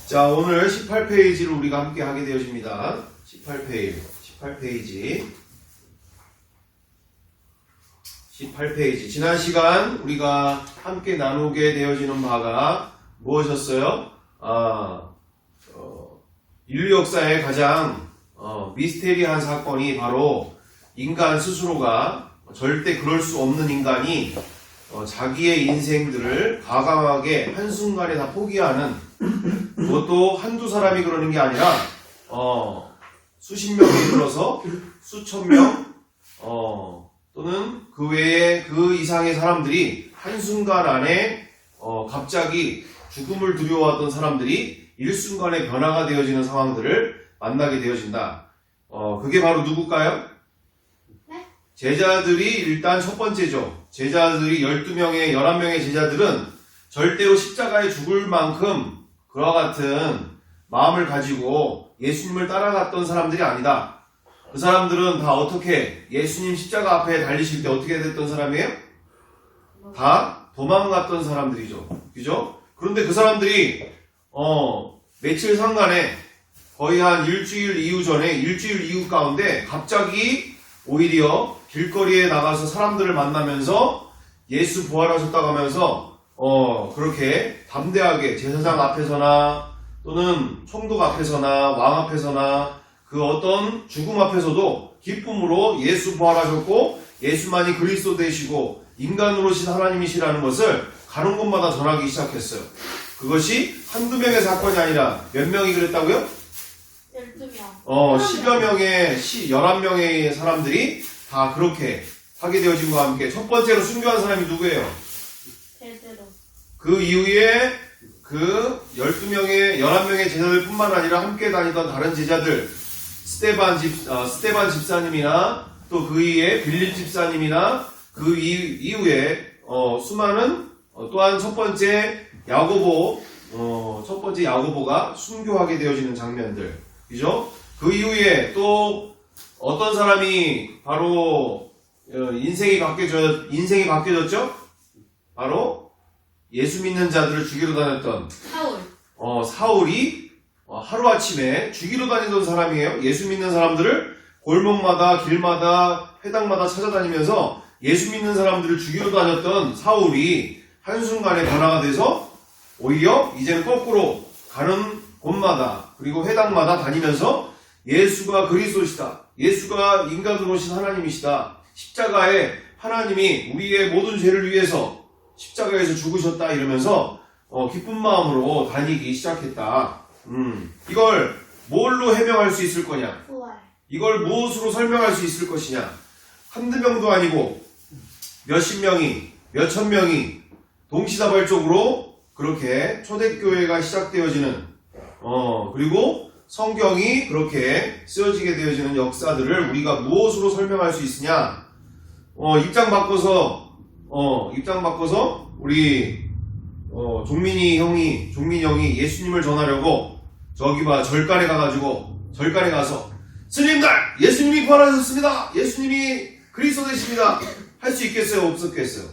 자, 오늘 18페이지를 우리가 함께 하게 되어집니다. 18페이지. 지난 시간 우리가 함께 나누게 되어지는 바가 무엇이었어요? 인류 역사의 가장 미스테리한 사건이 바로 인간 스스로가 절대 그럴 수 없는 인간이 자기의 인생들을 과감하게 한순간에 다 포기하는, 그것도 한두 사람이 그러는 게 아니라 수십 명에 이르러서 수천 명 또는 그 외에 그 이상의 사람들이 한순간 안에 갑자기 죽음을 두려워하던 사람들이 일순간에 변화가 되어지는 상황들을 만나게 되어진다. 그게 바로 누굴까요? 네? 제자들이 일단 첫 번째죠. 제자들이 12명의 11명의 제자들은 절대로 십자가에 죽을 만큼 그와 같은 마음을 가지고 예수님을 따라갔던 사람들이 아니다. 그 사람들은 다 어떻게 예수님 십자가 앞에 달리실 때 어떻게 됐던 사람이에요? 다 도망갔던 사람들이죠. 그죠? 그런데 그 사람들이 며칠 상간에 거의 한 일주일 이후 가운데 갑자기 오히려 길거리에 나가서 사람들을 만나면서 예수 부활하셨다고 하면서 그렇게 담대하게 제사장 앞에서나 또는 총독 앞에서나 왕 앞에서나 그 어떤 죽음 앞에서도 기쁨으로 예수 부활하셨고 예수만이 그리스도 되시고 인간으로 오신 하나님이시라는 것을 가는 곳마다 전하기 시작했어요. 그것이 한두 명의 사건이 아니라 몇 명이 그랬다고요? 12명. 10여 명의, 11명의 사람들이 다 그렇게 하게 되어진과 함께 첫 번째로 순교한 사람이 누구예요? 베드로. 그 이후에 그 12명의, 11명의 제자들 뿐만 아니라 함께 다니던 다른 제자들, 스테반 집사님이나 또 그 이후에 빌립 집사님이나 그 이후에 수많은 또한 첫 번째 야고보가 순교하게 되어지는 장면들. 그죠? 그 이후에 또 어떤 사람이 바로 인생이 바뀌어졌죠? 바로 예수 믿는 자들을 죽이러 다녔던 사울이 하루아침에 죽이러 다니던 사람이에요. 예수 믿는 사람들을 골목마다 길마다 회당마다 찾아다니면서 예수 믿는 사람들을 죽이러 다녔던 사울이 한순간에 변화가 돼서 오히려 이제는 거꾸로 가는 곳마다 그리고 회당마다 다니면서 예수가 그리스도시다. 예수가 인간으로 오신 하나님이시다. 십자가에 하나님이 우리의 모든 죄를 위해서 십자가에서 죽으셨다 이러면서 기쁜 마음으로 다니기 시작했다. 이걸 뭘로 해명할 수 있을 거냐? 부활. 이걸 무엇으로 설명할 수 있을 것이냐? 한두 명도 아니고 몇십 명이, 몇천 명이 동시다발적으로 그렇게 초대교회가 시작되어지는 그리고 성경이 그렇게 쓰여지게 되어지는 역사들을 우리가 무엇으로 설명할 수 있으냐? 입장 바꿔서 우리 종민이 형이 예수님을 전하려고 저기 절간에 가서 스님들 예수님이 부활하셨습니다. 예수님이 그리스도 되십니다. 할 수 있겠어요? 없었겠어요?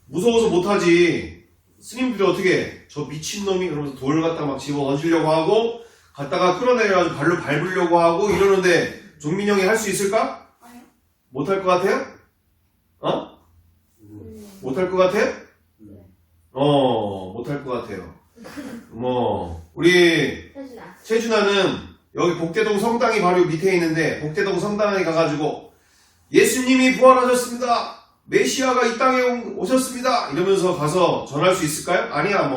무서워서 못하지. 스님들이 어떻게 저 미친놈이 그러면서 돌 갖다 막 집어 얹으려고 하고 갖다가 끌어내려가지고 발로 밟으려고 하고 이러는데 종민 형이 할 수 있을까? 아니요. 못할 것 같아요? 못할 것 같아요? 못할 것 같아요. 우리 최준아는 여기 복대동 성당이 바로 밑에 있는데 복대동 성당에 가가지고 예수님이 부활하셨습니다. 메시아가 이 땅에 오셨습니다. 이러면서 가서 전할 수 있을까요? 아니야.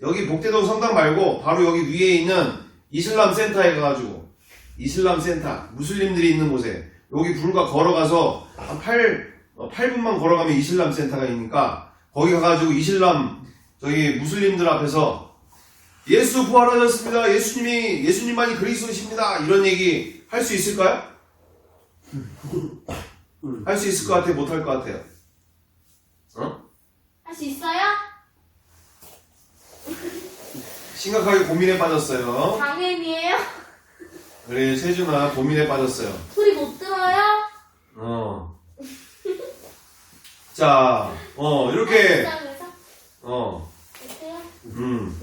여기 복대동 성당 말고 바로 여기 위에 있는 이슬람 센터에 가가지고 이슬람 센터 무슬림들이 있는 곳에 여기 불과 걸어가서 한 8분만 걸어가면 이슬람 센터가 있으니까 거기 가가지고 저기 무슬림들 앞에서 예수 부활하셨습니다. 예수님만이 그리스도십니다. 이런 얘기 할 수 있을까요? 할 수 있을 것 같아요? 못할 것 같아요? 할 수 있어요? 심각하게 고민에 빠졌어요. 장애인이에요? 우리 세준아 고민에 빠졌어요. 소리 못 들어요? 자, 이렇게 시작해서? 어때요?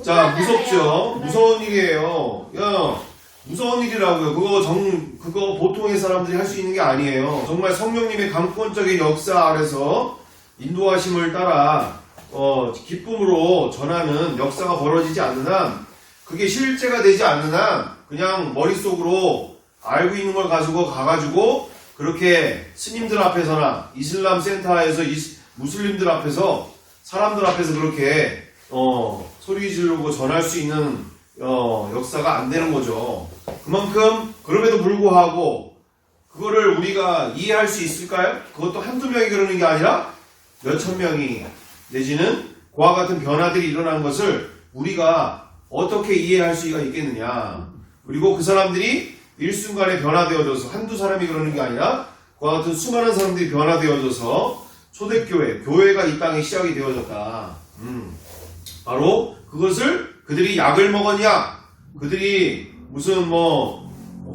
자, 무섭죠? 못하잖아요. 무서운 일이에요. 야, 무서운 일이라고요. 그거 보통의 사람들이 할 수 있는 게 아니에요. 정말 성령님의 강권적인 역사 아래서 인도하심을 따라, 기쁨으로 전하는 역사가 벌어지지 않는 한, 그게 실제가 되지 않는 한, 그냥 머릿속으로 알고 있는 걸 가가지고, 그렇게 스님들 앞에서나, 이슬람 센터에서, 무슬림들 앞에서, 사람들 앞에서 그렇게, 소리 지르고 전할 수 있는 역사가 안 되는 거죠. 그만큼 그럼에도 불구하고 그거를 우리가 이해할 수 있을까요? 그것도 한두 명이 그러는 게 아니라 몇천 명이 내지는 그와 같은 변화들이 일어난 것을 우리가 어떻게 이해할 수가 있겠느냐. 그리고 그 사람들이 일순간에 변화되어져서 한두 사람이 그러는 게 아니라 그와 같은 수많은 사람들이 변화되어져서 초대교회, 교회가 이 땅에 시작이 되어졌다. 바로 그것을 그들이 약을 먹었냐, 그들이 무슨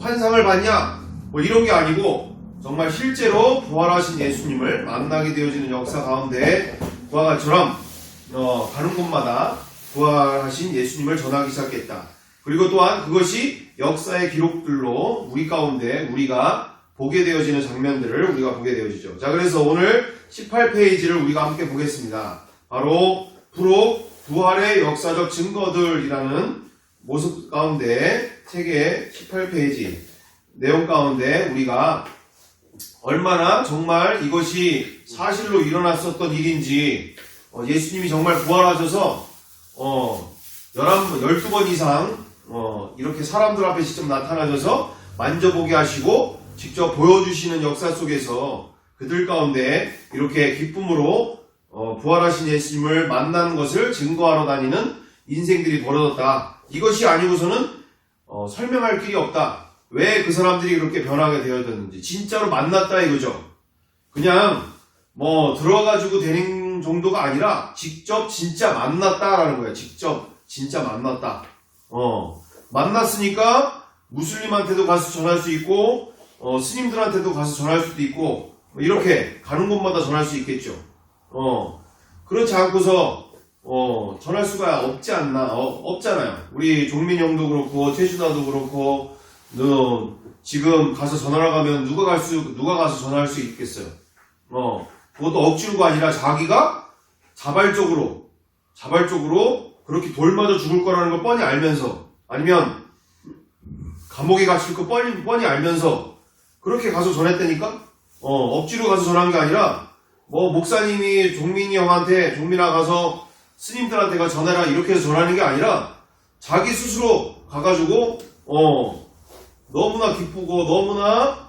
환상을 봤냐, 이런 게 아니고 정말 실제로 부활하신 예수님을 만나게 되어지는 역사 가운데 그와 같이처럼 가는 곳마다 부활하신 예수님을 전하기 시작했다. 그리고 또한 그것이 역사의 기록들로 우리 가운데 우리가 보게 되어지는 장면들을 우리가 보게 되어지죠. 자, 그래서 오늘 18페이지를 우리가 함께 보겠습니다. 바로 부활의 역사적 증거들이라는 모습 가운데 책의 18페이지 내용 가운데 우리가 얼마나 정말 이것이 사실로 일어났었던 일인지, 예수님이 정말 부활하셔서 12번 이상 이렇게 사람들 앞에 직접 나타나셔서 만져보게 하시고 직접 보여주시는 역사 속에서 그들 가운데 이렇게 기쁨으로 부활하신 예수님을 만나는 것을 증거하러 다니는 인생들이 벌어졌다. 이것이 아니고서는 설명할 길이 없다. 왜 그 사람들이 그렇게 변하게 되어졌는지. 진짜로 만났다 이거죠. 그냥 들어가지고 되는 정도가 아니라 직접 진짜 만났다라는 거예요. 직접 진짜 만났다. 만났으니까 무슬림한테도 가서 전할 수 있고 스님들한테도 가서 전할 수도 있고 이렇게 가는 곳마다 전할 수 있겠죠. 그렇지 않고서 전할 수가 없지 않나, 없잖아요. 우리 종민 형도 그렇고 최준아도 그렇고 지금 가서 전하러 가면 누가 가서 전할 수 있겠어요. 그것도 억지로가 아니라 자기가 자발적으로 그렇게 돌 맞아 죽을 거라는 걸 뻔히 알면서, 아니면 감옥에 갇힐 거 뻔히 알면서 그렇게 가서 전했다니까? 억지로 가서 전한 게 아니라 목사님이 종민아 가서 스님들한테 가 전해라 이렇게 해서 전하는 게 아니라 자기 스스로 가가지고 너무나 기쁘고 너무나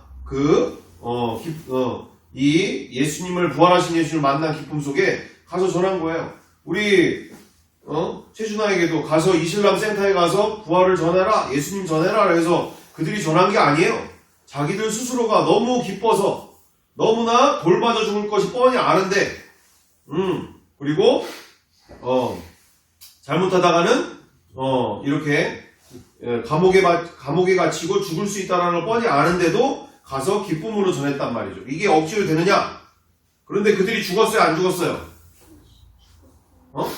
이 예수님을 부활하신 예수님을 만난 기쁨 속에 가서 전한 거예요. 우리 최준아에게도 가서 이슬람 센터에 가서 부활을 전해라, 예수님 전해라 그래서 그들이 전한 게 아니에요. 자기들 스스로가 너무 기뻐서 너무나 돌 맞아 죽을 것이 뻔히 아는데 그리고 잘못하다가는 이렇게 감옥에 갇히고 죽을 수 있다는 걸 뻔히 아는데도 가서 기쁨으로 전했단 말이죠. 이게 억지로 되느냐? 그런데 그들이 죽었어요? 안 죽었어요?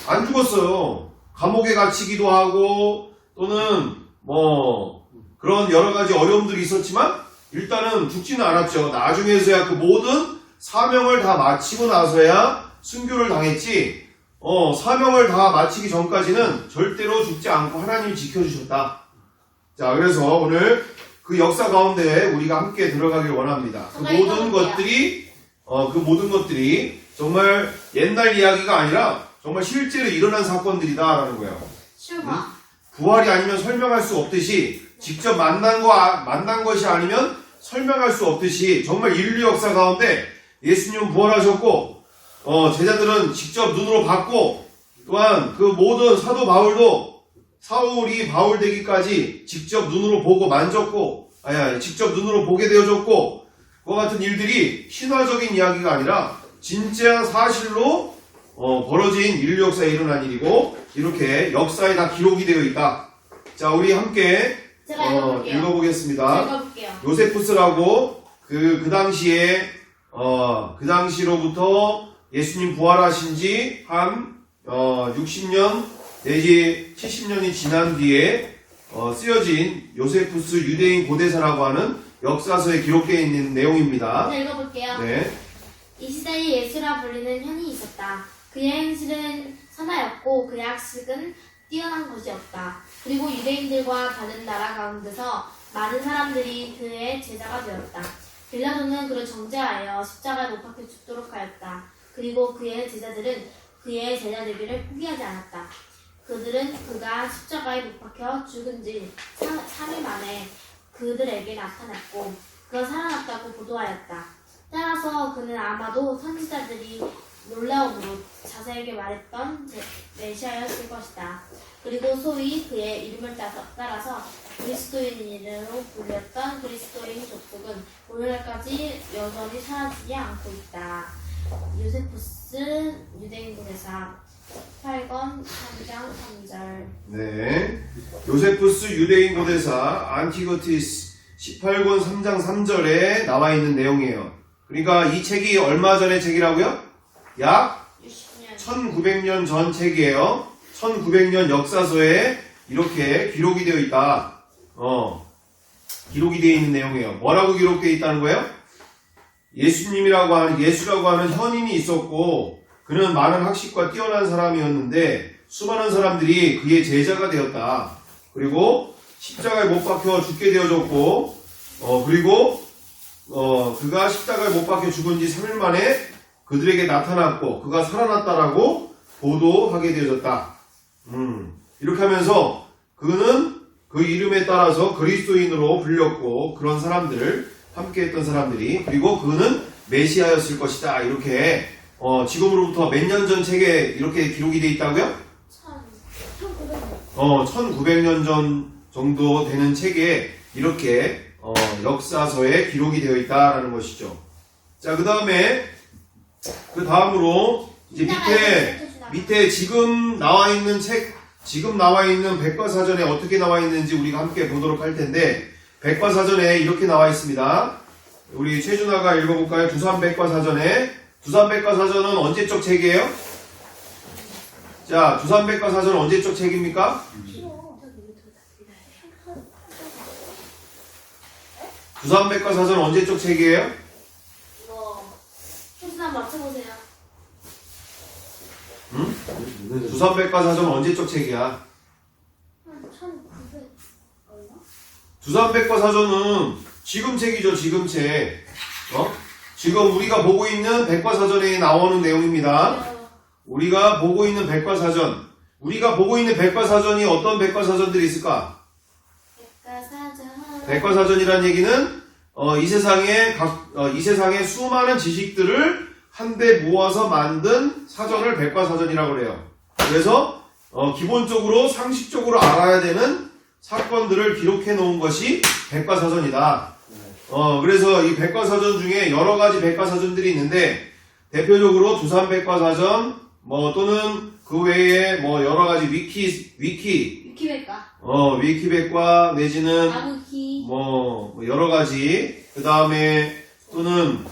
안 죽었어요. 감옥에 갇히기도 하고 또는 그런 여러 가지 어려움들이 있었지만 일단은 죽지는 않았죠. 나중에서야 그 모든 사명을 다 마치고 나서야 순교를 당했지, 사명을 다 마치기 전까지는 절대로 죽지 않고 하나님이 지켜주셨다. 자, 그래서 오늘 그 역사 가운데 우리가 함께 들어가길 원합니다. 그 모든 것들이 정말 옛날 이야기가 아니라 정말 실제로 일어난 사건들이다라는 거예요. 부활이 아니면 설명할 수 없듯이, 직접 만난 것이 아니면 설명할 수 없듯이 정말 인류 역사 가운데 예수님은 부활하셨고 제자들은 직접 눈으로 봤고, 또한 그 모든 사도 바울도 사울이 바울 되기까지 직접 눈으로 보고 만졌고, 직접 눈으로 보게 되어졌고, 그와 같은 일들이 신화적인 이야기가 아니라 진짜 사실로 벌어진 인류 역사에 일어난 일이고, 이렇게 역사에 다 기록이 되어 있다. 자, 우리 함께 제가 읽어보겠습니다. 읽어볼게요. 요세푸스라고 그 당시에 그 당시로부터 예수님 부활하신 지 한 60년 내지 70년이 지난 뒤에 쓰여진 요세푸스 유대인 고대사라고 하는 역사서에 기록되어 있는 내용입니다. 자, 읽어볼게요. 네. 이 시대에 예수라 불리는 현이 있었다. 그의 행실은 선하였고 그의 학식은 뛰어난 것이 없다. 그리고 유대인들과 다른 나라 가운데서 많은 사람들이 그의 제자가 되었다. 빌라도는 그를 정죄하여 십자가에 못 박혀 죽도록 하였다. 그리고 그의 제자들은 그의 제자 되기를 포기하지 않았다. 그들은 그가 십자가에 못 박혀 죽은 지 3일 만에 그들에게 나타났고 그가 살아났다고 보도하였다. 따라서 그는 아마도 선지자들이 놀라움으로 자세하게 말했던 메시아였을 것이다. 그리고 소위 그의 이름을 따라서 그리스도인으로 불렸던 그리스도인 족속은 오늘날까지 여전히 사라지지 않고 있다. 요세푸스 유대인 고대사 8권 3장 3절. 네. 요세푸스 유대인 고대사 안티고티스 18권 3장 3절에 나와 있는 내용이에요. 그러니까 이 책이 얼마 전의 책이라고요? 약 60년. 1900년 전 책이에요. 1900년 역사서에 이렇게 기록이 되어 있다. 기록이 되어 있는 내용이에요. 뭐라고 기록되어 있다는 거예요? 예수라고 하는 현인이 있었고 그는 많은 학식과 뛰어난 사람이었는데 수많은 사람들이 그의 제자가 되었다. 그리고 십자가에 못 박혀 죽게 되어졌고 그리고 그가 십자가에 못 박혀 죽은 지 3일 만에 그들에게 나타났고 그가 살아났다라고 보도하게 되어졌다. 이렇게 하면서 그는 그 이름에 따라서 그리스도인으로 불렸고 그런 사람들을 함께했던 사람들이 그리고 그는 메시아였을 것이다. 이렇게 지금으로부터 몇 년 전 책에 이렇게 기록이 되어 있다고요? 1900년. 1900년 전 정도 되는 책에 이렇게 역사서에 기록이 되어 있다라는 것이죠. 자, 그 다음으로 이제 밑에 지금 나와 있는 지금 나와 있는 백과사전에 어떻게 나와 있는지 우리가 함께 보도록 할 텐데, 백과사전에 이렇게 나와 있습니다. 우리 최준아가 읽어볼까요? 두산백과사전은 언제적 책이에요? 자, 두산백과사전은 언제적 책입니까? 두산백과사전은 언제적 책이에요? 한번 맞춰보세요. 응? 두산백과사전은 언제적 책이야? 1900 얼마? 두산백과사전은 지금 책이죠, 지금 책. 지금 우리가 보고 있는 백과사전에 나오는 내용입니다. 우리가 보고 있는 백과사전이 어떤 백과사전들이 있을까? 백과사전이라는 얘기는 이 세상의 수많은 지식들을 한데 모아서 만든 사전을 백과사전이라고 그래요. 그래서 기본적으로 상식적으로 알아야 되는 사건들을 기록해 놓은 것이 백과사전이다. 그래서 이 백과사전 중에 여러 가지 백과사전들이 있는데 대표적으로 두산백과사전 또는 그 외에 여러 가지 위키백과 내지는 나무키 여러 가지 그 다음에 또는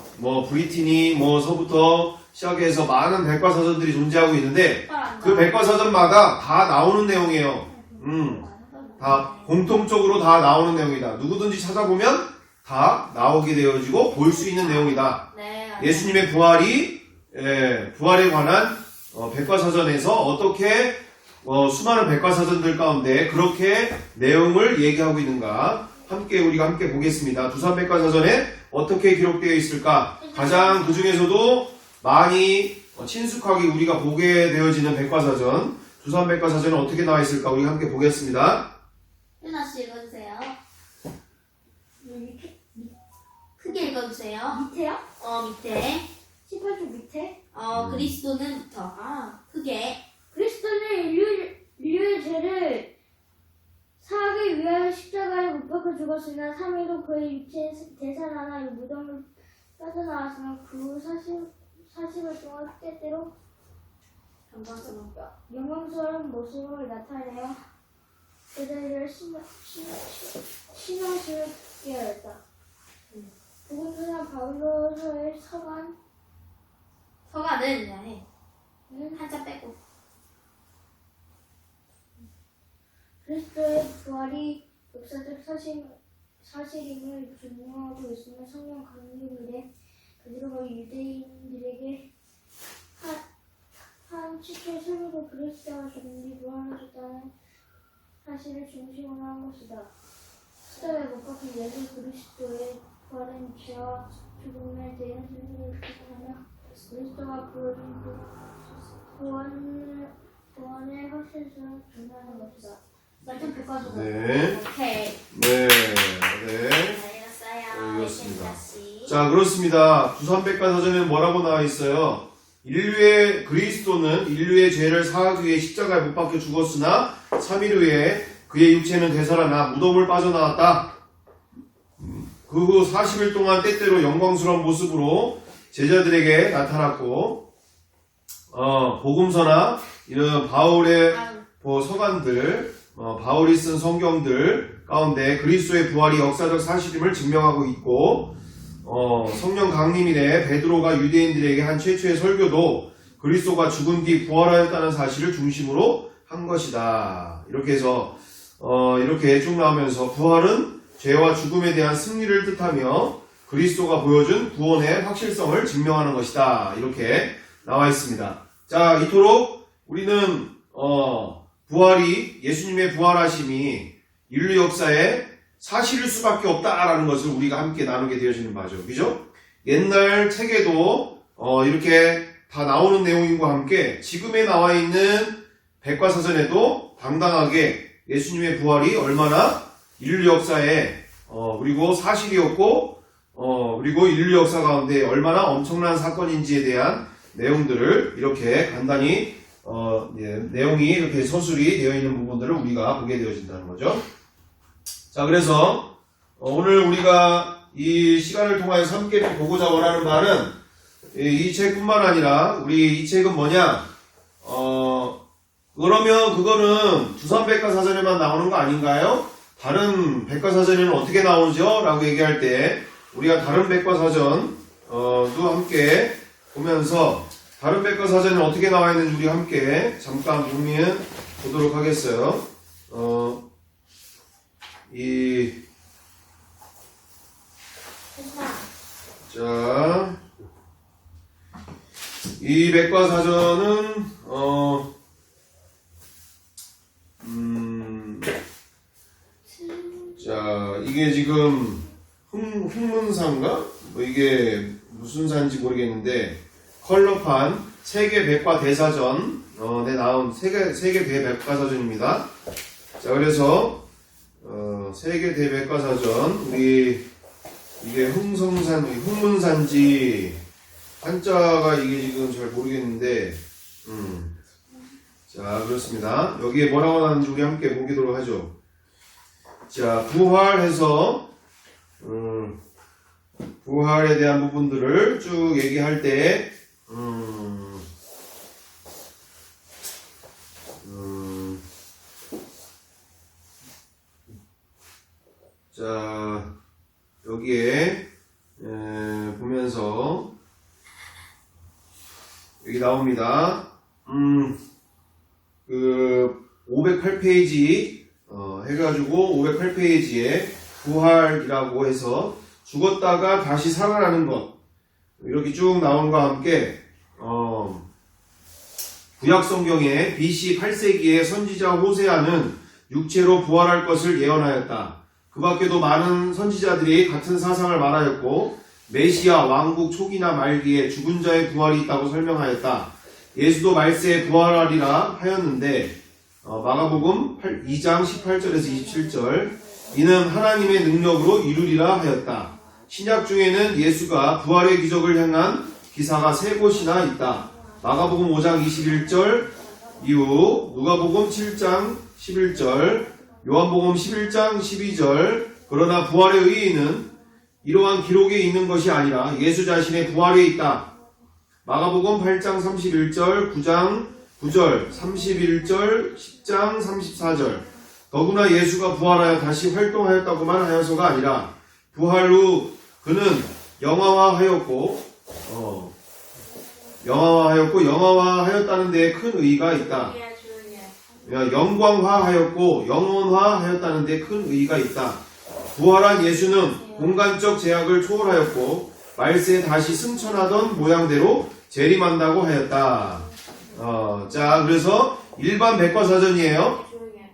브리티니 서부터 시작해서 많은 백과사전들이 존재하고 있는데 그 백과사전마다 다 나오는 내용이에요. 다 공통적으로 다 나오는 내용이다. 누구든지 찾아보면 다 나오게 되어지고 볼 수 있는 내용이다. 네, 예수님의 부활에 관한 백과사전에서 어떻게 수많은 백과사전들 가운데 그렇게 내용을 얘기하고 있는가 우리가 함께 보겠습니다. 두산백과사전에 어떻게 기록되어 있을까? 가장 그 중에서도 많이 친숙하게 우리가 보게 되어지는 백과사전, 두산백과사전은 어떻게 나와 있을까? 우리가 함께 보겠습니다. 윤아씨 읽어주세요. 크게 읽어주세요. 밑에요? 밑에 18쪽 밑에? 그리스도는부터 크게 그리스도는 인류의 죄를 사하기 위하여 십자가에 못 박혀 죽었으나 3일 후 그의 육체에 되살아나 이 무덤을 빠져나왔으며 그 후 40일 동안 때때로 영광스러운 모습을 나타내어 그들을 신앙식을 듣게 하였다. 복음서나 바울로서의 서가는 한자 빼고 그리스도의 부활이 역사적 사실임을 증명하고 있으며 성령 강림일에 베드로가 유대인들에게 한 시체 설교도 그리스도가 죽은 뒤 부활하셨다는 사실을 중심으로 한 것이다. 십자가에 못 박힌 예수 그리스도의 부활은 죄와 죽음에 대한 승리를 뜻하며 그리스도가 보여준 구원의 확실성을 증명하는 것이다. 말좀 바꿔줘. 네. 오케이. 네. 잘 읽었어요. 읽었습니다. 씨. 자, 그렇습니다. 두산백과사전에는 뭐라고 나와 있어요? 그리스도는 인류의 죄를 사하기 위해 십자가에 못 박혀 죽었으나 3일 후에 그의 육체는 되살아나 무덤을 빠져나왔다. 그 후 40일 동안 때때로 영광스러운 모습으로 제자들에게 나타났고 복음서나 이런 바울의 서간들, 바울이 쓴 성경들 가운데 그리스도의 부활이 역사적 사실임을 증명하고 있고 성령 강림일에 베드로가 유대인들에게 한 최초의 설교도 그리스도가 죽은 뒤 부활하였다는 사실을 중심으로 한 것이다. 이렇게 해서 이렇게 쭉 나오면서 부활은 죄와 죽음에 대한 승리를 뜻하며 그리스도가 보여준 구원의 확실성을 증명하는 것이다. 이렇게 나와 있습니다. 자, 이토록 우리는 부활이 예수님의 부활하심이 인류 역사에 사실일 수밖에 없다라는 것을 우리가 함께 나누게 되어지는 바죠. 그죠? 옛날 책에도 이렇게 다 나오는 내용인과 함께 지금에 나와 있는 백과사전에도 당당하게 예수님의 부활이 얼마나 인류 역사에 그리고 사실이었고 그리고 인류 역사 가운데 얼마나 엄청난 사건인지에 대한 내용들을 이렇게 간단히 내용이 이렇게 서술이 되어 있는 부분들을 우리가 보게 되어진다는 거죠. 자, 그래서 오늘 우리가 이 시간을 통하여서 함께 보고자 원하는 바는 이 책뿐만 아니라 우리 이 책은 뭐냐? 그러면 그거는 두산백과사전에만 나오는 거 아닌가요? 다른 백과사전에는 어떻게 나오죠? 라고 얘기할 때 우리가 다른 백과사전도 함께 보면서 다른 백과사전에 어떻게 나와 있는지 우리 함께 잠깐 보도록 하겠어요. 이 백과사전은 이게 지금 흑문사인가? 이게 무슨 사인지 모르겠는데 컬러판 세계 백과 대사전 네 나온 세계 대백과사전입니다. 자, 그래서 세계 대백과사전 우리 이게 흑문산지 한자가 이게 지금 잘 모르겠는데 자, 그렇습니다. 여기에 뭐라고 나오는지 우리 함께 보기도록 하죠. 자, 부활해서 부활에 대한 부분들을 쭉 얘기할 때 자, 여기에 보면서 여기 나옵니다. 그 508페이지 해가지고 508페이지에 부활이라고 해서 죽었다가 다시 살아나는 것 이렇게 쭉 나온 것과 함께 구약 성경에 BC 8세기에 선지자 호세아는 육체로 부활할 것을 예언하였다. 그 밖에도 많은 선지자들이 같은 사상을 말하였고 메시아 왕국 초기나 말기에 죽은 자의 부활이 있다고 설명하였다. 예수도 말세에 부활하리라 하였는데 마가복음 2장 18절에서 27절 이는 하나님의 능력으로 이루리라 하였다. 신약 중에는 예수가 부활의 기적을 행한 기사가 3곳이나 있다. 마가복음 5장 21절 이후 누가복음 7장 11절 요한복음 11장 12절 그러나 부활의 의의는 이러한 기록에 있는 것이 아니라 예수 자신의 부활에 있다. 마가복음 8장 31절 9장 9절 31절 10장 34절 더구나 예수가 부활하여 다시 활동하였다고만 하여서가 아니라 부활 후 그는 영화화하였고 영화화하였다는 데에 큰 의의가 있다. 영광화하였고 영원화하였다는 데 큰 의의가 있다. 부활한 예수는 공간적 제약을 초월하였고 말세에 다시 승천하던 모양대로 재림한다고 하였다. 자, 그래서 일반 백과사전이에요. 조용히 해.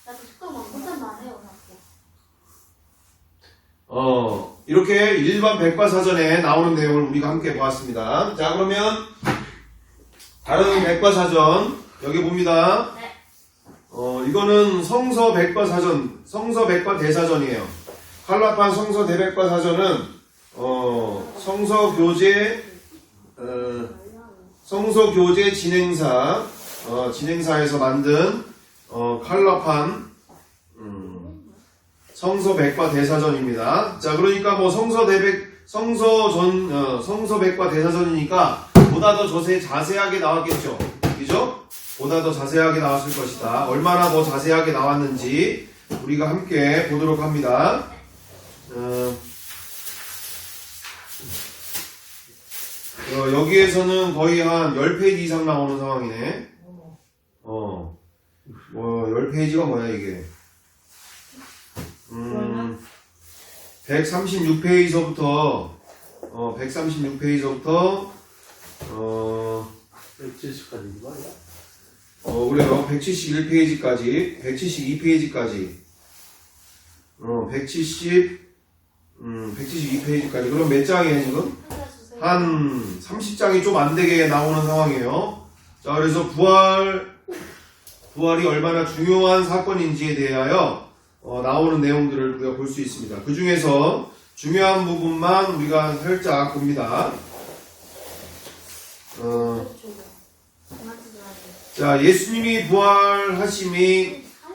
나도 속도 막 혼잣 말해요, 자꾸. 이렇게 일반 백과사전에 나오는 내용을 우리가 함께 보았습니다. 자, 그러면 다른 백과사전 여기 봅니다. 네. 이거는 성서 백과사전, 성서 백과대사전이에요. 칼라판 성서 대백과사전은 성서교제 진행사, 진행사에서 만든 칼라판 성서 백과대사전입니다. 자, 그러니까 뭐 성서 백과대사전이니까 보다 더 자세하게 나왔겠죠. 그죠? 보다 더 자세하게 나왔을 것이다. 얼마나 더 자세하게 나왔는지 우리가 함께 보도록 합니다. 여기에서는 거의 한 10페이지 이상 나오는 상황이네. 10페이지가 뭐야, 이게. 136페이지서부터, 170까지 말이야? 그래요. 171페이지까지, 172페이지까지, 172페이지까지. 그럼 몇 장이에요, 지금? 찾아주세요. 한 30장이 좀 안 되게 나오는 상황이에요. 자, 그래서 부활이 얼마나 중요한 사건인지에 대하여 나오는 내용들을 우리가 볼 수 있습니다. 그 중에서 중요한 부분만 우리가 살짝 봅니다. 자, 예수님이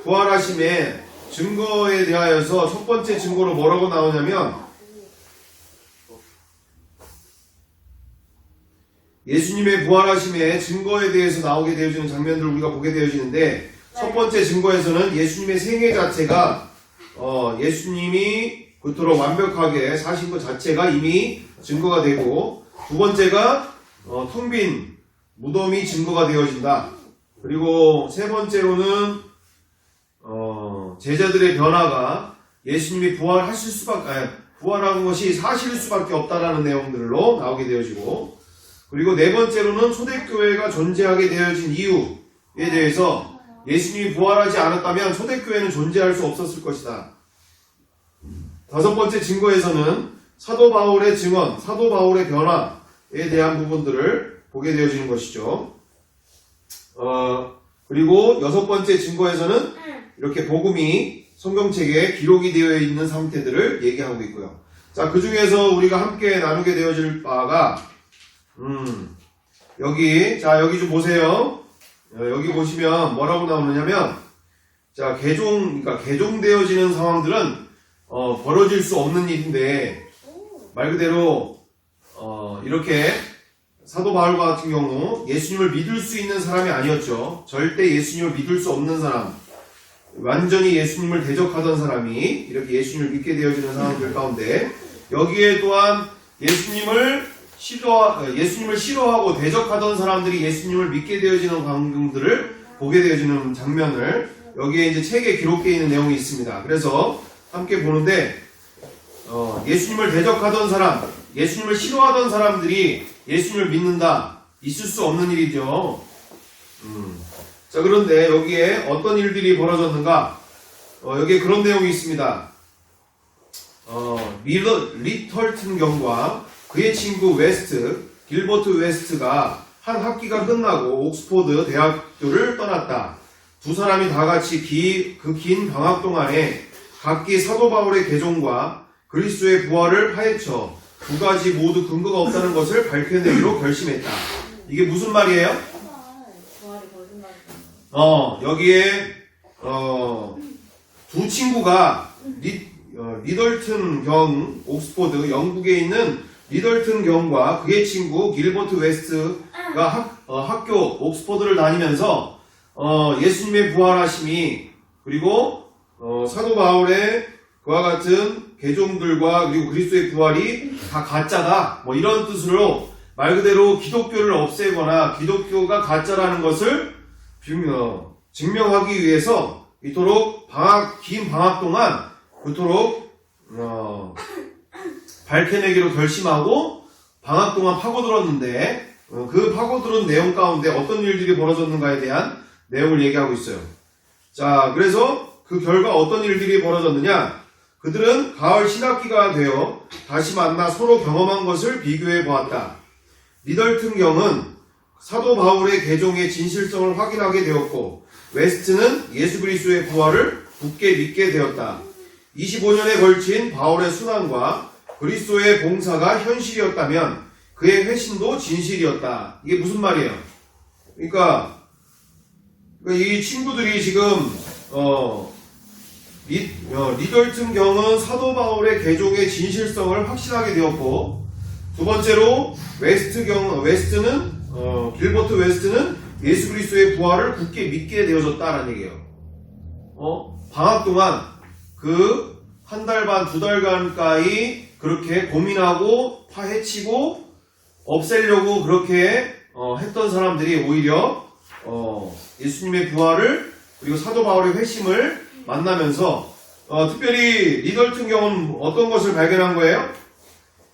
부활하심의 증거에 대하여서 첫 번째 증거로 뭐라고 나오냐면, 예수님의 부활하심의 증거에 대해서 나오게 되어지는 장면들을 우리가 보게 되어지는데, 첫 번째 증거에서는 예수님의 생애 자체가 예수님이 그토록 완벽하게 사신 것 자체가 이미 증거가 되고, 두 번째가 텅 빈 무덤이 증거가 되어진다. 그리고 세 번째로는 제자들의 변화가 예수님이 부활한 것이 사실일 수밖에 없다라는 내용들로 나오게 되어지고, 그리고 네 번째로는 초대교회가 존재하게 되어진 이유에 대해서 예수님이 부활하지 않았다면 초대교회는 존재할 수 없었을 것이다. 다섯 번째 증거에서는 사도 바울의 증언, 사도 바울의 변화에 대한 부분들을 보게 되어지는 것이죠. 그리고 여섯 번째 증거에서는 이렇게 복음이 성경책에 기록이 되어 있는 상태들을 얘기하고 있고요. 자, 그 중에서 우리가 함께 나누게 되어질 바가 여기 좀 보세요. 여기 보시면 뭐라고 나오느냐면, 자, 그러니까 개종되어지는 상황들은 벌어질 수 없는 일인데, 말 그대로 이렇게 사도 바울 같은 경우 예수님을 믿을 수 있는 사람이 아니었죠. 절대 예수님을 믿을 수 없는 사람, 완전히 예수님을 대적하던 사람이 이렇게 예수님을 믿게 되어지는 상황들 가운데, 여기에 또한 예수님을 싫어하고 대적하던 사람들이 예수님을 믿게 되어지는 광경들을 보게 되어지는 장면을 여기에 이제 책에 기록되어 있는 내용이 있습니다. 그래서 함께 보는데, 예수님을 대적하던 사람, 예수님을 싫어하던 사람들이 예수님을 믿는다. 있을 수 없는 일이죠. 자, 그런데 여기에 어떤 일들이 벌어졌는가? 여기에 그런 내용이 있습니다. 리털튼 경과 그의 친구 길버트 웨스트가 한 학기가 끝나고 옥스포드 대학교를 떠났다. 두 사람이 다 같이 그 긴 방학 동안에 각기 사도 바울의 개종과 그리스도의 부활을 파헤쳐 두 가지 모두 근거가 없다는 것을 밝혀내기로 결심했다. 이게 무슨 말이에요? 여기에 두 친구가 리덜튼 경, 옥스포드, 영국에 있는 리덜튼 경과 그의 친구 길버트 웨스트가 학교 옥스포드를 다니면서 예수님의 부활하심이, 그리고 사도 바울의 그와 같은 개종들과 그리고 그리스도의 부활이 다 가짜다, 뭐 이런 뜻으로 말 그대로 기독교를 없애거나 기독교가 가짜라는 것을 증명하기 위해서 이토록 긴 방학 동안 그토록 밝혀내기로 결심하고 방학 동안 파고들었는데 그 파고들은 내용 가운데 어떤 일들이 벌어졌는가에 대한 내용을 얘기하고 있어요. 자, 그래서 그 결과 어떤 일들이 벌어졌느냐? 그들은 가을 신학기가 되어 다시 만나 서로 경험한 것을 비교해 보았다. 리덜튼 경은 사도 바울의 개종의 진실성을 확인하게 되었고, 웨스트는 예수 그리스도의 부활을 굳게 믿게 되었다. 25년에 걸친 바울의 순환과 그리스도의 봉사가 현실이었다면 그의 회심도 진실이었다. 이게 무슨 말이에요? 그러니까 이 친구들이 지금 리덜튼 경은 사도 바울의 개종의 진실성을 확신하게 되었고, 두 번째로 웨스트는 길버트 웨스트는 예수 그리스도의 부활을 굳게 믿게 되어졌다라는 얘기예요. 방학 동안 그 한 달 반, 두 달간까지 그렇게 고민하고 파헤치고 없애려고 그렇게 했던 사람들이 오히려 예수님의 부활을 그리고 사도 바울의 회심을 만나면서 특별히 리덜튼 경우는 어떤 것을 발견한 거예요?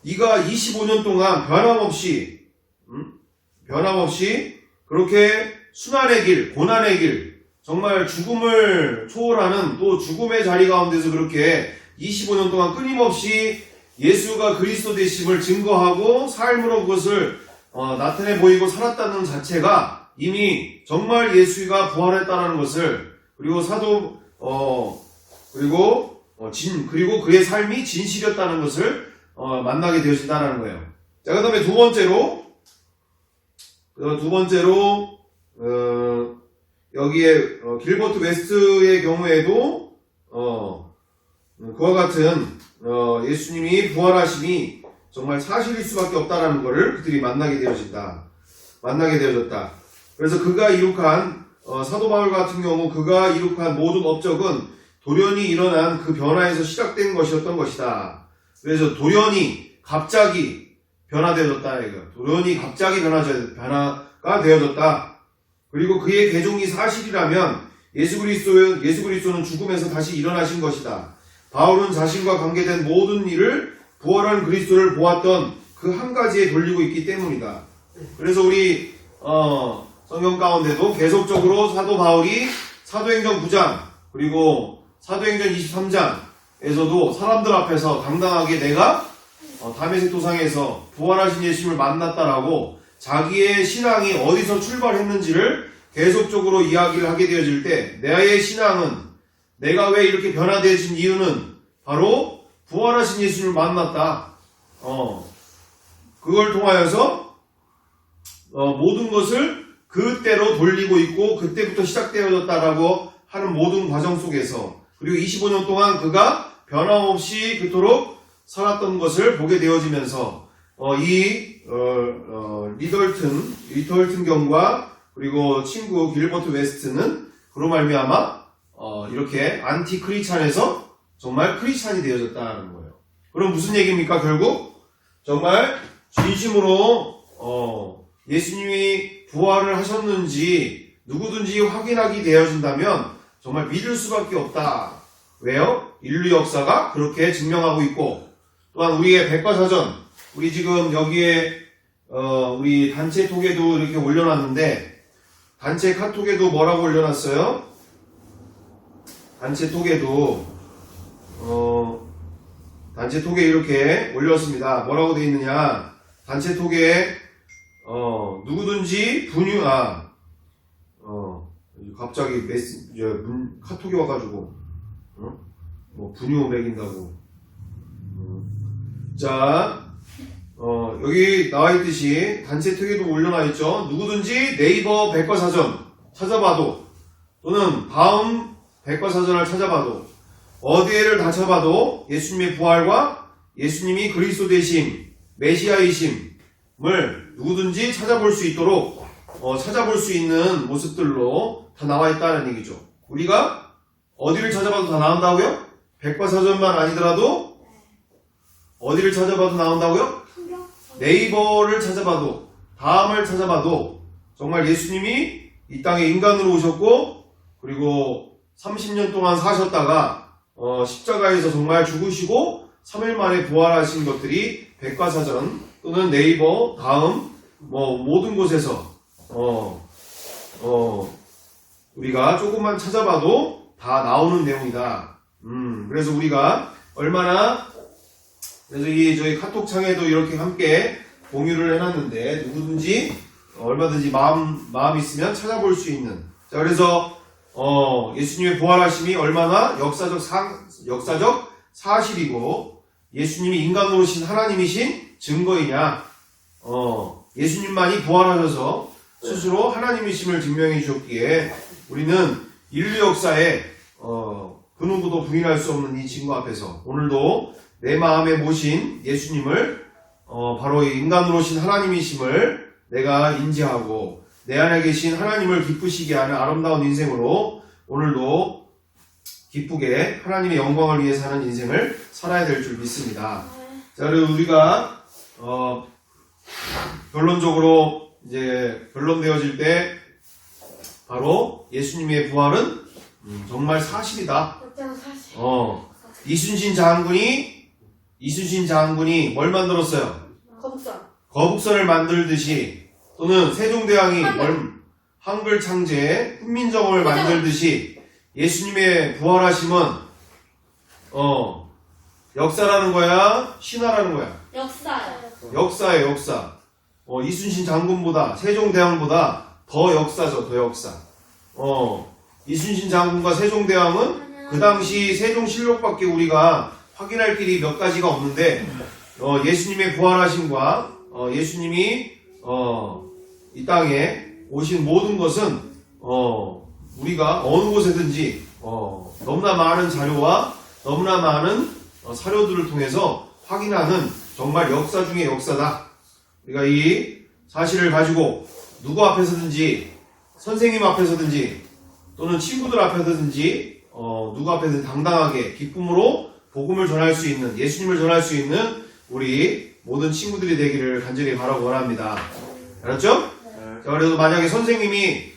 이가 25년 동안 변함없이 그렇게 순환의 길, 고난의 길, 정말 죽음을 초월하는 또 죽음의 자리 가운데서 그렇게 25년 동안 끊임없이 예수가 그리스도 되심을 증거하고 삶으로 그것을 나타내 보이고 살았다는 자체가 이미 정말 예수가 부활했다는 것을, 그리고 그리고 그의 삶이 진실이었다는 것을 만나게 되어진다는 거예요. 자, 그 다음에 두 번째로 여기에 길버트 웨스트의 경우에도 그와 같은 예수님이 부활하심이 정말 사실일 수밖에 없다라는 것을 그들이 만나게 되어졌다. 그래서 그가 이룩한 사도 바울 같은 경우 그가 이룩한 모든 업적은 돌연히 일어난 그 변화에서 시작된 것이었던 것이다. 그래서 돌연히 갑자기 변화되어졌다. 돌연히 갑자기 변화가 되어졌다. 그리고 그의 개종이 사실이라면 예수 그리스도는 죽음에서 다시 일어나신 것이다. 바울은 자신과 관계된 모든 일을 부활한 그리스도를 보았던 그 한 가지에 돌리고 있기 때문이다. 그래서 우리 성경 가운데도 계속적으로 사도 바울이 사도행전 9장 그리고 사도행전 23장에서도 사람들 앞에서 당당하게 내가 다메섹 도상에서 부활하신 예수님을 만났다라고 자기의 신앙이 어디서 출발했는지를 계속적으로 이야기를 하게 되어질 때 나의 신앙은 내가 왜 이렇게 변화되어진 이유는 바로 부활하신 예수님을 만났다. 그걸 통하여서 모든 것을 그때로 돌리고 있고 그때부터 시작되어졌다라고 하는 모든 과정 속에서, 그리고 25년 동안 그가 변함없이 그토록 살았던 것을 보게 되어지면서 리덜튼 경과 그리고 친구 길버트 웨스트는 그로 말미암아 이렇게 안티 크리스찬에서 정말 크리스찬이 되어졌다는 거예요. 그럼 무슨 얘기입니까? 결국 정말 진심으로 예수님이 부활을 하셨는지 누구든지 확인하기 되어진다면 정말 믿을 수밖에 없다. 왜요? 인류 역사가 그렇게 증명하고 있고, 또한 우리의 백과사전, 우리 지금 여기에 우리 단체 톡에도 이렇게 올려놨는데, 단체 카톡에도 뭐라고 올려놨어요? 단체 톡에 이렇게 올렸습니다. 뭐라고 되어 있느냐? 단체 톡에 누구든지 갑자기 카톡이 와가지고 분유 먹인다고. 자, 여기 나와있듯이 단체 톡에도 올려놔있죠. 누구든지 네이버 백과사전 찾아봐도, 또는 다음 백과사전을 찾아봐도, 어디에를 다 찾아봐도 예수님의 부활과 예수님이 그리스도 되심, 메시아이심을 누구든지 찾아볼 수 있도록 찾아볼 수 있는 모습들로 다 나와있다는 얘기죠. 우리가 어디를 찾아봐도 다 나온다고요? 백과사전만 아니더라도 어디를 찾아봐도 나온다고요? 네이버를 찾아봐도, 다음을 찾아봐도 정말 예수님이 이 땅에 인간으로 오셨고 그리고 30년 동안 사셨다가 십자가에서 정말 죽으시고 3일 만에 부활하신 것들이 백과사전 또는 네이버, 다음 모든 곳에서 우리가 조금만 찾아봐도 다 나오는 내용이다. 그래서 우리가 얼마나 그래서 저희 카톡창에도 이렇게 함께 공유를 해놨는데 누구든지 얼마든지 마음 있으면 찾아볼 수 있는. 자, 그래서 예수님의 부활하심이 얼마나 역사적 사실이고 예수님이 인간으로 오신 하나님이신 증거이냐. 예수님만이 부활하셔서 스스로 하나님이심을 증명해 주셨기에 우리는 인류 역사에 그 누구도 부인할 수 없는 이 증거 앞에서 오늘도 내 마음에 모신 예수님을 바로 인간으로 오신 하나님이심을 내가 인지하고 내 안에 계신 하나님을 기쁘시게 하는 아름다운 인생으로 오늘도 기쁘게 하나님의 영광을 위해 사는 인생을 살아야 될 줄 믿습니다. 자, 그리고 우리가 결론적으로 이제 결론되어질 때 바로 예수님의 부활은 정말 사실이다. 이순신 장군이 뭘 만들었어요? 거북선을 만들듯이 또는 세종대왕이 한글 창제 훈민정음을 만들듯이 예수님의 부활하심은 역사라는 거야? 신화라는 거야? 역사예요, 역사. 이순신 장군보다 세종대왕보다 더 역사죠, 더 역사. 이순신 장군과 세종대왕은 그 당시 세종실록밖에 우리가 확인할 길이 몇 가지가 없는데 예수님의 부활하심과 예수님이 이 땅에 오신 모든 것은 우리가 어느 곳에든지 너무나 많은 자료와 너무나 많은 사료들을 통해서 확인하는 정말 역사 중의 역사다. 우리가 이 사실을 가지고 누구 앞에서든지 선생님 앞에서든지 또는 친구들 앞에서든지 누구 앞에서든 당당하게 기쁨으로 복음을 전할 수 있는 예수님을 전할 수 있는 우리 모든 친구들이 되기를 간절히 바라고 원합니다. 알았죠? 자, 그래서 만약에 선생님이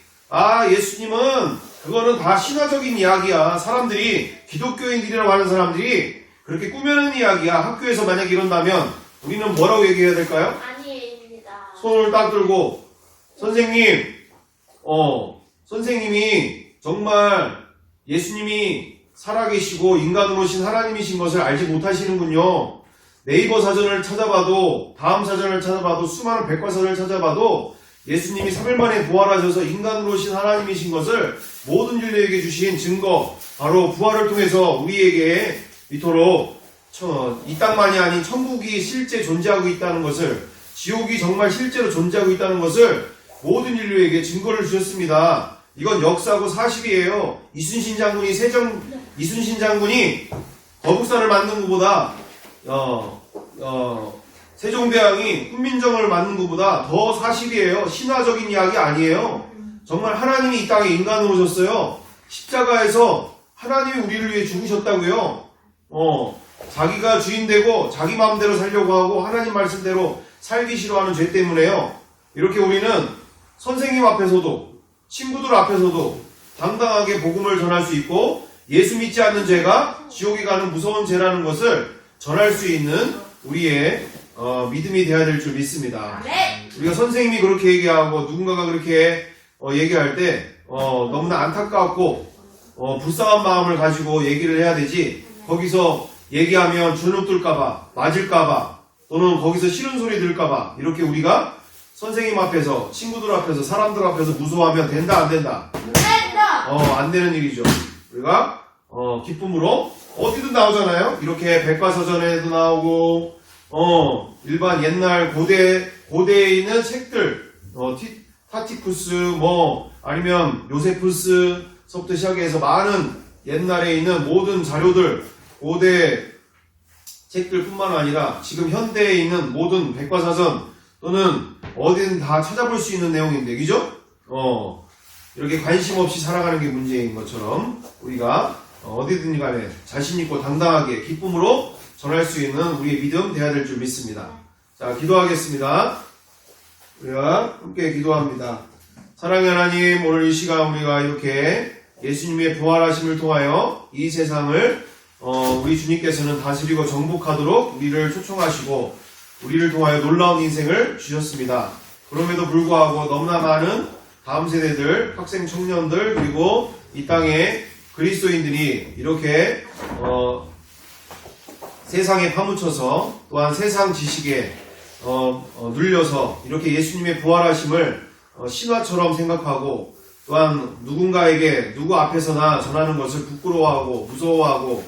예수님은 그거는 다 신화적인 이야기야. 사람들이 기독교인들이라고 하는 사람들이 그렇게 꾸며낸 이야기야. 학교에서 만약에 이런다면 우리는 뭐라고 얘기해야 될까요? 아니입니다. 손을 딱 들고 선생님이 정말 예수님이 살아계시고 인간으로 오신 하나님이신 것을 알지 못하시는군요. 네이버 사전을 찾아봐도 다음 사전을 찾아봐도 수많은 백과사전을 찾아봐도 예수님이 3일 만에 부활하셔서 인간으로 오신 하나님이신 것을 모든 인류에게 주신 증거 바로 부활을 통해서 우리에게 이토록 이 땅만이 아닌 천국이 실제 존재하고 있다는 것을 지옥이 정말 실제로 존재하고 있다는 것을 모든 인류에게 증거를 주셨습니다. 이건 역사고 사실이에요. 이순신 장군이 거북선을 만든 것보다 세종대왕이 훈민정음을 만든 것보다 더 사실이에요. 신화적인 이야기 아니에요. 정말 하나님이 이 땅에 인간으로 오셨어요. 십자가에서 하나님이 우리를 위해 죽으셨다고요. 자기가 주인되고 자기 마음대로 살려고 하고 하나님 말씀대로 살기 싫어하는 죄 때문에요. 이렇게 우리는 선생님 앞에서도 친구들 앞에서도 당당하게 복음을 전할 수 있고 예수 믿지 않는 죄가 지옥에 가는 무서운 죄라는 것을 전할 수 있는 우리의 믿음이 되어야 될 줄 믿습니다. 우리가 선생님이 그렇게 얘기하고 누군가가 그렇게 얘기할 때 너무나 안타깝고 불쌍한 마음을 가지고 얘기를 해야 되지 거기서 얘기하면 주눅 들까봐 맞을까봐 또는 거기서 싫은 소리 들까봐 이렇게 우리가 선생님 앞에서 친구들 앞에서 사람들 앞에서 무서워하면 된다 안 된다? 안 되는 일이죠. 우리가 기쁨으로 어디든 나오잖아요. 이렇게 백과사전에도 나오고 일반 옛날 고대에 있는 책들 타티쿠스 아니면 요세푸스서부터 시작해서 많은 옛날에 있는 모든 자료들 고대 책들뿐만 아니라 지금 현대에 있는 모든 백과사전 또는 어디든 다 찾아볼 수 있는 내용인데 그죠? 이렇게 관심 없이 살아가는 게 문제인 것처럼 우리가 어디든 간에 자신있고 당당하게 기쁨으로 전할 수 있는 우리의 믿음 되어야 될 줄 믿습니다. 자, 기도하겠습니다. 우리가 함께 기도합니다. 사랑의 하나님, 오늘 이 시간 우리가 이렇게 예수님의 부활하심을 통하여 이 세상을 우리 주님께서는 다스리고 정복하도록 우리를 초청하시고 우리를 통하여 놀라운 인생을 주셨습니다. 그럼에도 불구하고 너무나 많은 다음 세대들, 학생 청년들, 그리고 이 땅의 그리스도인들이 이렇게 세상에 파묻혀서 또한 세상 지식에 눌려서 이렇게 예수님의 부활하심을 신화처럼 생각하고 또한 누군가에게 누구 앞에서나 전하는 것을 부끄러워하고 무서워하고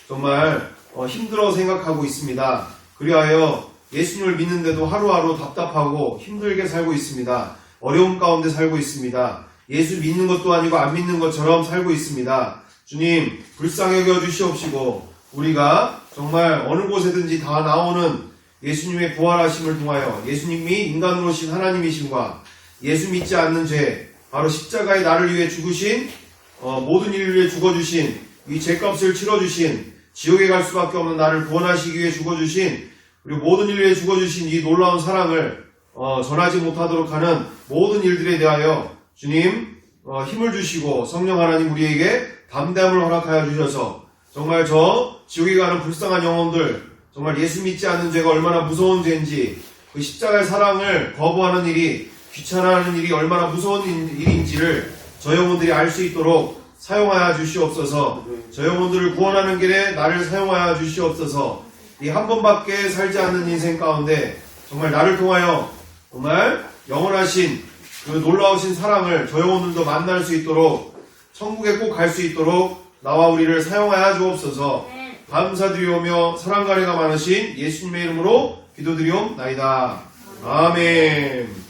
정말 힘들어 생각하고 있습니다. 그리하여 예수님을 믿는데도 하루하루 답답하고 힘들게 살고 있습니다. 어려움 가운데 살고 있습니다. 예수 믿는 것도 아니고 안 믿는 것처럼 살고 있습니다. 주님 불쌍히 여겨 주시옵시고 우리가 정말 어느 곳에든지 다 나오는 예수님의 부활하심을 통하여 예수님이 인간으로 오신 하나님이심과 예수 믿지 않는 죄 바로 십자가에 나를 위해 죽으신 모든 인류를 위해 죽어주신 이 죄값을 치러주신 지옥에 갈 수밖에 없는 나를 구원하시기 위해 죽어주신 그리고 모든 인류에 위해 죽어주신 이 놀라운 사랑을 전하지 못하도록 하는 모든 일들에 대하여 주님 힘을 주시고 성령 하나님 우리에게 담대함을 허락하여 주셔서 정말 저 지옥에 가는 불쌍한 영혼들 정말 예수 믿지 않는 죄가 얼마나 무서운 죄인지 그 십자가의 사랑을 거부하는 일이 귀찮아하는 일이 얼마나 무서운 일인지를 저 영혼들이 알 수 있도록 사용하여 주시옵소서. 저 영혼들을 구원하는 길에 나를 사용하여 주시옵소서. 이 한 번밖에 살지 않는 인생 가운데 정말 나를 통하여 정말 영원하신 그 놀라우신 사랑을 저 영혼들도 만날 수 있도록 천국에 꼭 갈 수 있도록 나와 우리를 사용하여 주옵소서. 감사드리오며 사랑가리가 많으신 예수님의 이름으로 기도드리옵나이다. 아멘.